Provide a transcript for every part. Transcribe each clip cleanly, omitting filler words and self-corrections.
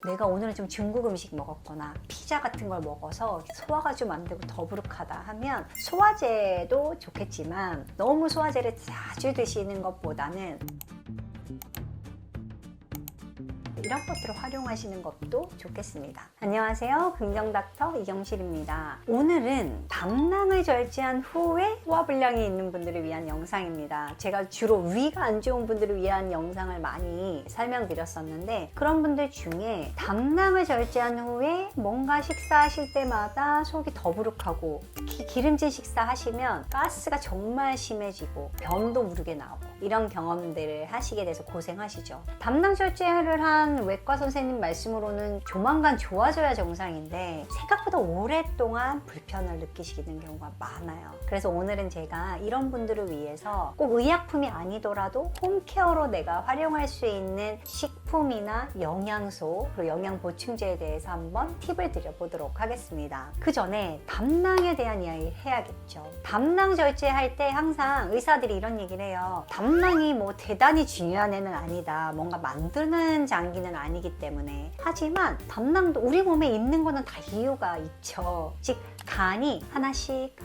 내가 오늘은 좀 중국 음식 먹었거나 피자 같은 걸 먹어서 소화가 좀 안 되고 더부룩하다 하면 소화제도 좋겠지만 너무 소화제를 자주 드시는 것보다는 이런 것들을 활용하시는 것도 좋겠습니다. 안녕하세요. 긍정닥터 이경실입니다. 오늘은 담낭을 절제한 후에 소화불량이 있는 분들을 위한 영상입니다. 제가 주로 위가 안 좋은 분들을 위한 영상을 많이 설명드렸었는데 그런 분들 중에 담낭을 절제한 후에 뭔가 식사하실 때마다 속이 더부룩하고 특히 기름진 식사 하시면 가스가 정말 심해지고 변도 무르게 나오고 이런 경험들을 하시게 돼서 고생하시죠. 담낭 절제를 한 외과 선생님 말씀으로는 조만간 좋아져야 정상인데 생각보다 오랫동안 불편을 느끼시는 경우가 많아요. 그래서 오늘은 제가 이런 분들을 위해서 꼭 의약품이 아니더라도 홈케어로 내가 활용할 수 있는 식품이나 영양소 그리고 영양 보충제에 대해서 한번 팁을 드려보도록 하겠습니다. 그 전에 담낭에 대한 이야기를 해야겠죠. 담낭 절제할 때 항상 의사들이 이런 얘기를 해요. 담낭이 뭐 대단히 중요한 애는 아니다. 뭔가 만드는 장기는 아니기 때문에. 하지만 담낭도 우리 몸에 있는 거는 다 이유가 있죠. 즉 간이 하나씩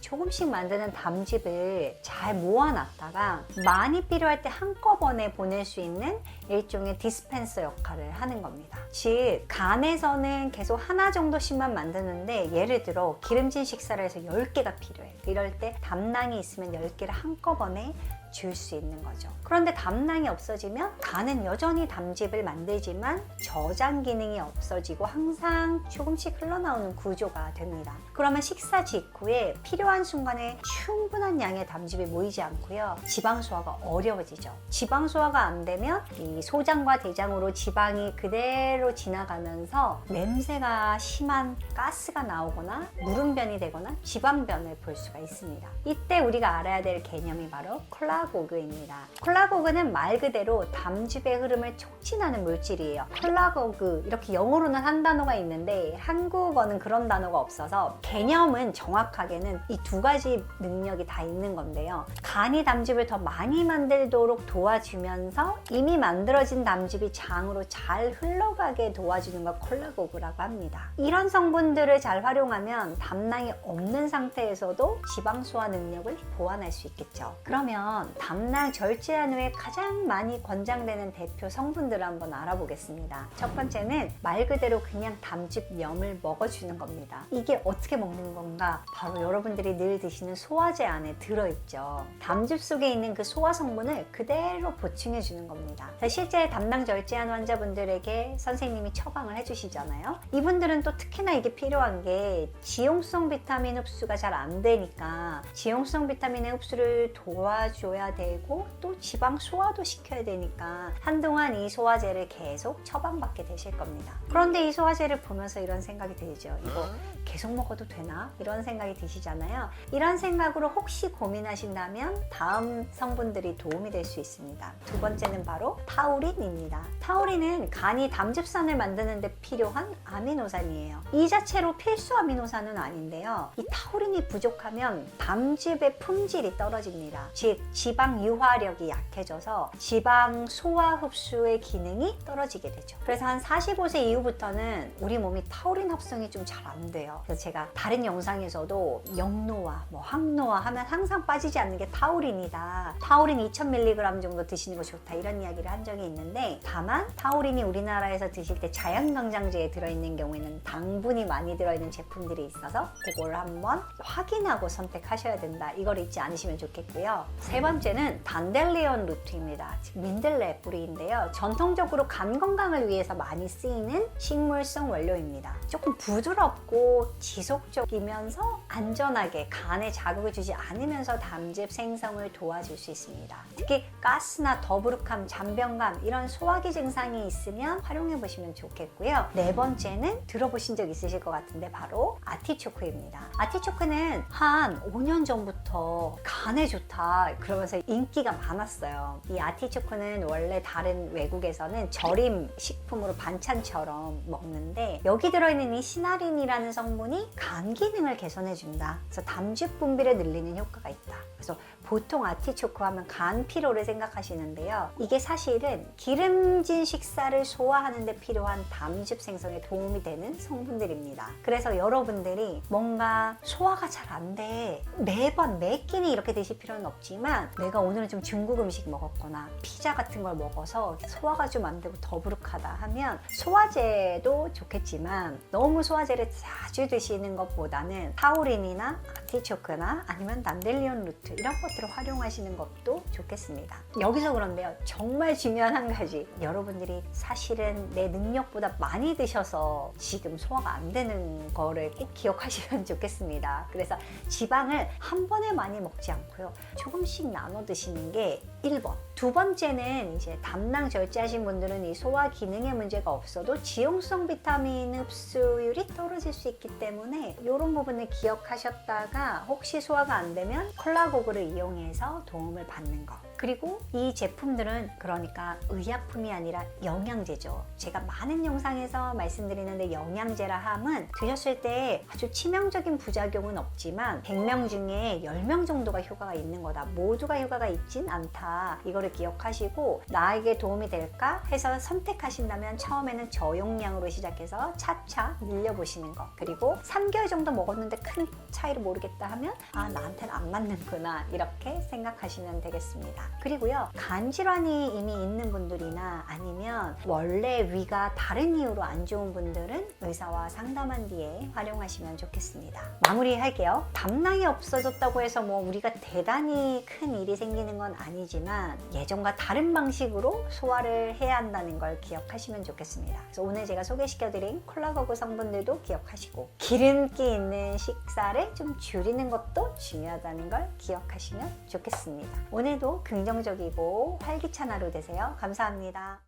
조금씩 만드는 담즙을 잘 모아놨다가 많이 필요할 때 한꺼번에 보낼 수 있는 일종의 디스펜서 역할을 하는 겁니다. 즉 간에서는 계속 하나 정도씩만 만드는데 예를 들어 기름진 식사를 해서 10개가 필요해. 이럴 때 담낭이 있으면 10개를 한꺼번에 줄 수 있는 거죠. 그런데 담낭이 없어지면 간은 여전히 담즙을 만들지만 저장 기능이 없어지고 항상 조금씩 흘러나오는 구조가 됩니다. 그러면 식사 직후에 필요한 순간에 충분한 양의 담즙이 모이지 않고요. 지방 소화가 어려워지죠. 지방 소화가 안 되면 이 소장과 대장으로 지방이 그대로 지나가면서 냄새가 심한 가스가 나오거나 무름변이 되거나 지방변을 볼 수가 있습니다. 이때 우리가 알아야 될 개념이 바로 콜라고그입니다. 콜라고그는 말 그대로 담즙의 흐름을 촉진하는 물질이에요. 콜라고그 이렇게 영어로는 한 단어가 있는데 한국어는 그런 단어가 없어서 개념은 정확하게는 이 두 가지 능력이 다 있는 건데요. 간이 담즙을 더 많이 만들도록 도와주면서 이미 만들어진 담즙이 장으로 잘 흘러가게 도와주는 걸 콜라고그라고 합니다. 이런 성분들을 잘 활용하면 담낭이 없는 상태에서도 지방 소화 능력을 보완할 수 있겠죠. 그러면 담낭 절제한 후에 가장 많이 권장되는 대표 성분들을 한번 알아보겠습니다. 첫 번째는 말 그대로 그냥 담즙염을 먹어주는 겁니다. 이게 어떻게 먹는 건가? 바로 여러분들이 늘 드시는 소화제 안에 들어있죠. 담즙 속에 있는 그 소화 성분을 그대로 보충해주는 겁니다. 실제 담낭 절제한 환자분들에게 선생님이 처방을 해주시잖아요. 이분들은 또 특히나 이게 필요한 게 지용성 비타민 흡수가 잘 안 되니까 지용성 비타민의 흡수를 도와줘야 되고 또 지방 소화도 시켜야 되니까 한동안 이 소화제를 계속 처방받게 되실 겁니다. 그런데 이 소화제를 보면서 이런 생각이 들죠. 이거 계속 먹어도 되나? 이런 생각이 드시잖아요. 이런 생각으로 혹시 고민하신다면 다음 성분들이 도움이 될 수 있습니다. 두 번째는 바로 타우린입니다. 타우린은 간이 담즙산을 만드는 데 필요한 아미노산이에요. 이 자체로 필수 아미노산은 아닌데요. 이 타우린이 부족하면 담즙의 품질이 떨어집니다. 즉 지방 유화력이 약해져서 지방 소화 흡수의 기능이 떨어지게 되죠. 그래서 한 45세 이후부터는 우리 몸이 타우린 합성이 좀 잘 안 돼요. 그래서 제가 다른 영상에서도 영노화, 항노화 하면 항상 빠지지 않는 게 타우린이다. 타우린 2000mg 정도 드시는 거 좋다. 이런 이야기를 한 적이 있는데 다만 타우린이 우리나라에서 드실 때 자연강장제에 들어있는 경우에는 당분이 많이 들어있는 제품들이 있어서 그걸 한번 확인하고 선택하셔야 된다. 이걸 잊지 않으시면 좋겠고요. 세 번째는 단델리온 루트입니다. 즉 민들레 뿌리인데요. 전통적으로 간 건강을 위해서 많이 쓰이는 식물성 원료입니다. 조금 부드럽고 지속적이면서 안전하게 간에 자극을 주지 않으면서 담즙 생성을 도와줄 수 있습니다. 특히 가스나 더부룩함, 잔변감 이런 소화기 증상이 있으면 활용해 보시면 좋겠고요. 네 번째는 들어보신 적 있으실 것 같은데 바로 아티초크입니다. 아티초크는 한 5년 전부터 간에 좋다 그러면서 인기가 많았어요. 이 아티초크는 원래 다른 외국에서는 절임 식품으로 반찬처럼 먹는데 여기 들어있는 이 시나린이라는 성분 성분이 간 기능을 개선해 준다. 그래서 담즙 분비를 늘리는 효과가 있다. 그래서 보통 아티초크 하면 간 피로를 생각하시는데요. 이게 사실은 기름진 식사를 소화하는 데 필요한 담즙 생성에 도움이 되는 성분들입니다. 그래서 여러분들이 뭔가 소화가 잘 안 돼. 매번 매 끼니 이렇게 드실 필요는 없지만 내가 오늘은 좀 중국 음식 먹었거나 피자 같은 걸 먹어서 소화가 좀 안 되고 더부룩하다 하면 소화제도 좋겠지만 너무 소화제를 자주 드시는 것보다는 타우린이나 아티초크나 아니면 단델리온 루트 이런 것들을 활용하시는 것도 좋겠습니다. 여기서 그런데요. 정말 중요한 한 가지. 여러분들이 사실은 내 능력보다 많이 드셔서 지금 소화가 안 되는 거를 꼭 기억하시면 좋겠습니다. 그래서 지방을 한 번에 많이 먹지 않고요. 조금씩 나눠 드시는 게 1번. 두 번째는 이제 담낭 절제하신 분들은 이 소화 기능에 문제가 없어도 지용성 비타민 흡수율이 떨어질 수 있기 때문에 이런 부분을 기억하셨다가 혹시 소화가 안 되면 콜라고그를 이용해서 도움을 받는 거. 그리고 이 제품들은 그러니까 의약품이 아니라 영양제죠. 제가 많은 영상에서 말씀드리는데 영양제라 함은 드셨을 때 아주 치명적인 부작용은 없지만 100명 중에 10명 정도가 효과가 있는 거다. 모두가 효과가 있진 않다. 이거를 기억하시고 나에게 도움이 될까 해서 선택하신다면 처음에는 저용량으로 시작해서 차차 늘려보시는 거. 그리고 3개월 정도 먹었는데 큰 차이를 모르겠다 하면 아 나한테는 안 맞는구나 이렇게 생각하시면 되겠습니다. 그리고요, 간 질환이 이미 있는 분들이나 아니면 원래 위가 다른 이유로 안 좋은 분들은 의사와 상담한 뒤에 활용하시면 좋겠습니다. 마무리할게요. 담낭이 없어졌다고 해서 뭐 우리가 대단히 큰 일이 생기는 건 아니지만 예전과 다른 방식으로 소화를 해야 한다는 걸 기억하시면 좋겠습니다. 그래서 오늘 제가 소개시켜드린 콜라거그 성분들도 기억하시고 기름기 있는 식사를 좀 줄이는 것도 중요하다는 걸 기억하시면 좋겠습니다. 오늘도 긍정적이고 활기찬 하루 되세요. 감사합니다.